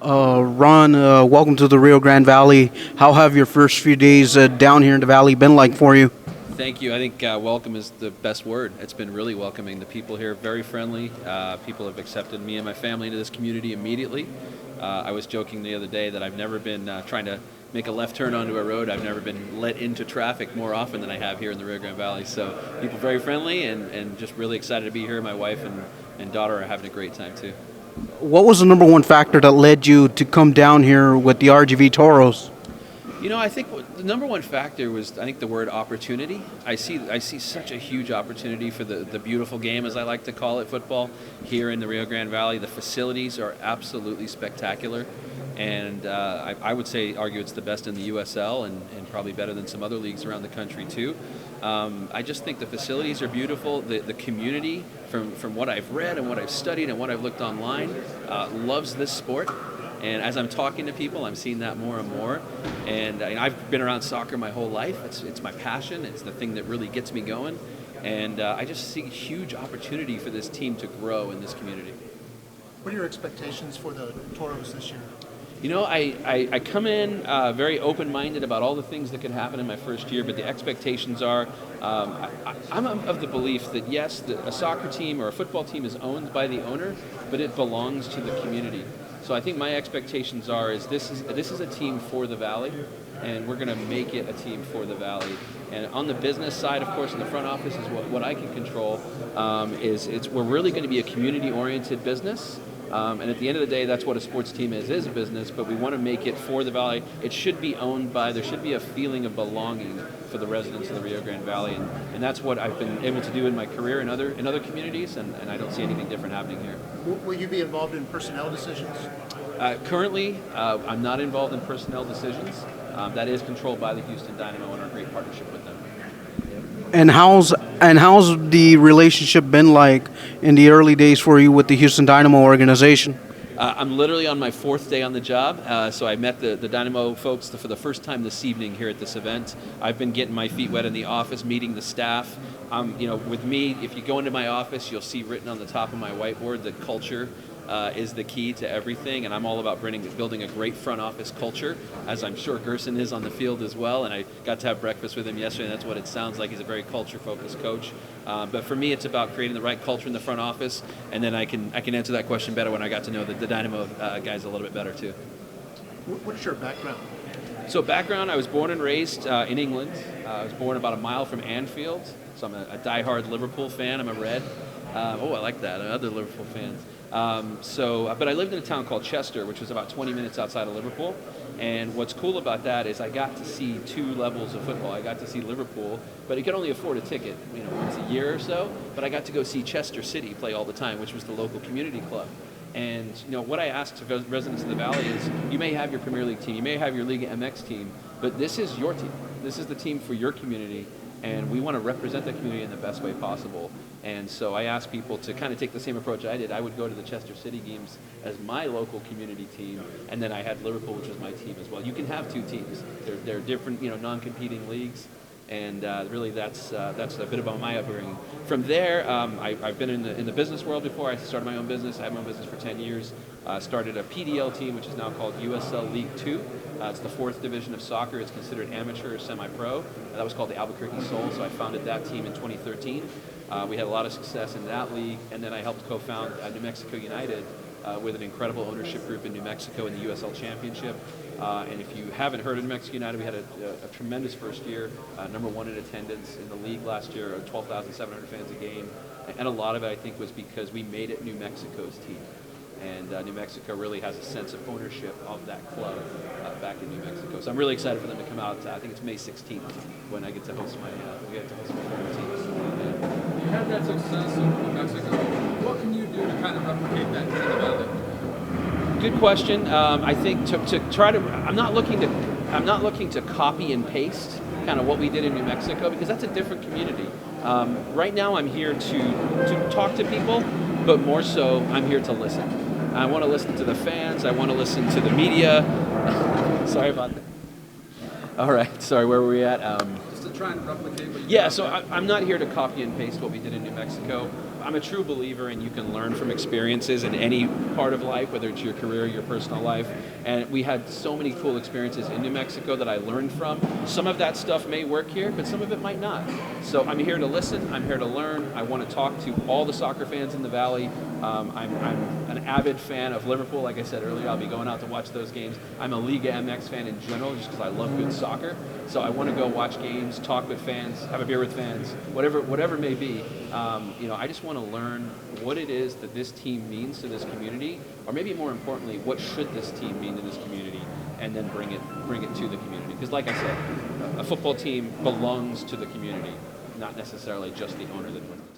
Ron, welcome to the Rio Grande Valley. How have your first few days down here in the valley been like for you? Thank you. I think welcome is the best word. It's been really welcoming. The people here are very friendly. People have accepted me and my family into this community immediately. I was joking the other day that I've never been trying to make a left turn onto a road. I've never been let into traffic more often than I have here in the Rio Grande Valley. So people are very friendly and just really excited to be here. My wife and daughter are having a great time too. What was the number one factor that led you to come down here with the RGV Toros? You know, I think the number one factor was, I think, the word opportunity. I see such a huge opportunity for the beautiful game, as I like to call it, football, here in the Rio Grande Valley. The facilities are absolutely spectacular, and I would argue it's the best in the USL and probably better than some other leagues around the country too. I just think the facilities are beautiful. The community, from what I've read and what I've studied and what I've looked online, loves this sport. And as I'm talking to people, I'm seeing that more and more. And I've been around soccer my whole life. It's my passion. It's the thing that really gets me going. And I just see huge opportunity for this team to grow in this community. What are your expectations for the Toros this year? You know, I come in very open-minded about all the things that could happen in my first year, but the expectations are, I'm of the belief that yes, a soccer team or a football team is owned by the owner, but it belongs to the community. So I think my expectations are this is a team for the Valley, and we're going to make it a team for the Valley. And on the business side, of course, in the front office is what I can control. We're really going to be a community-oriented business. And at the end of the day, that's what a sports team is a business, but we want to make it for the Valley. It should be owned by, there should be a feeling of belonging for the residents of the Rio Grande Valley, and that's what I've been able to do in my career in other communities, and I don't see anything different happening here. Will you be involved in personnel decisions? Currently, I'm not involved in personnel decisions. That is controlled by the Houston Dynamo and our great partnership with them. And how's the relationship been like in the early days for you with the Houston Dynamo organization? I'm literally on my fourth day on the job, so I met the Dynamo folks for the first time this evening here at this event. I've been getting my feet wet in the office, meeting the staff. With me, if you go into my office, you'll see written on the top of my whiteboard that culture is the key to everything, and I'm all about building a great front office culture, as I'm sure Gerson is on the field as well, and I got to have breakfast with him yesterday, and that's what it sounds like. He's a very culture-focused coach. But for me, it's about creating the right culture in the front office, and then I can answer that question better when I got to know the Dynamo guys a little bit better too. What is your background? So background, I was born and raised in England. I was born about a mile from Anfield, so I'm a diehard Liverpool fan. I'm a Red. I like that. Other Liverpool fans. But I lived in a town called Chester, which was about 20 minutes outside of Liverpool. And what's cool about that is I got to see two levels of football. I got to see Liverpool, but I could only afford a ticket, once a year or so. But I got to go see Chester City play all the time, which was the local community club. And what I ask to residents of the Valley is, you may have your Premier League team, you may have your Liga MX team, but this is your team. This is the team for your community, and we want to represent that community in the best way possible. And so I asked people to kind of take the same approach I did. I would go to the Chester City games as my local community team, and then I had Liverpool, which was my team as well. You can have two teams. They're different, non-competing leagues, and really that's a bit about my upbringing. From there, I've been in the business world before. I started my own business. I had my own business for 10 years. Started a PDL team, which is now called USL League 2. It's the fourth division of soccer. It's considered amateur or semi-pro. That was called the Albuquerque Soul, so I founded that team in 2013. We had a lot of success in that league, and then I helped co-found New Mexico United with an incredible ownership group in New Mexico in the USL Championship. And if you haven't heard of New Mexico United, we had a tremendous first year, number one in attendance in the league last year, 12,700 fans a game. And a lot of it, I think, was because we made it New Mexico's team. And New Mexico really has a sense of ownership of that club back in New Mexico. So I'm really excited for them to come out. I think it's May 16th when I get to host my former teams. You had that success in New Mexico. What can you do to kind of replicate that here in the Valley? Good question. I think to try to, I'm not looking to copy and paste kind of what we did in New Mexico, because that's a different community. Right now, I'm here to talk to people, but more so, I'm here to listen. I want to listen to the fans. I want to listen to the media. Sorry about that. All right. Sorry, where were we at? Just to try and replicate what you Yeah, so I'm not here to copy and paste what we did in New Mexico. I'm a true believer in you can learn from experiences in any part of life, whether it's your career, your personal life. And we had so many cool experiences in New Mexico that I learned from. Some of that stuff may work here, but some of it might not. So I'm here to listen. I'm here to learn. I want to talk to all the soccer fans in the Valley. I'm an avid fan of Liverpool. Like I said earlier, I'll be going out to watch those games. I'm a Liga MX fan in general, just because I love good soccer. So I want to go watch games, talk with fans, have a beer with fans, whatever it may be. I just want to learn what it is that this team means to this community, or maybe more importantly, what should this team mean to this community, and then bring it to the community. Because like I said, a football team belongs to the community, not necessarily just the owner that runs the team.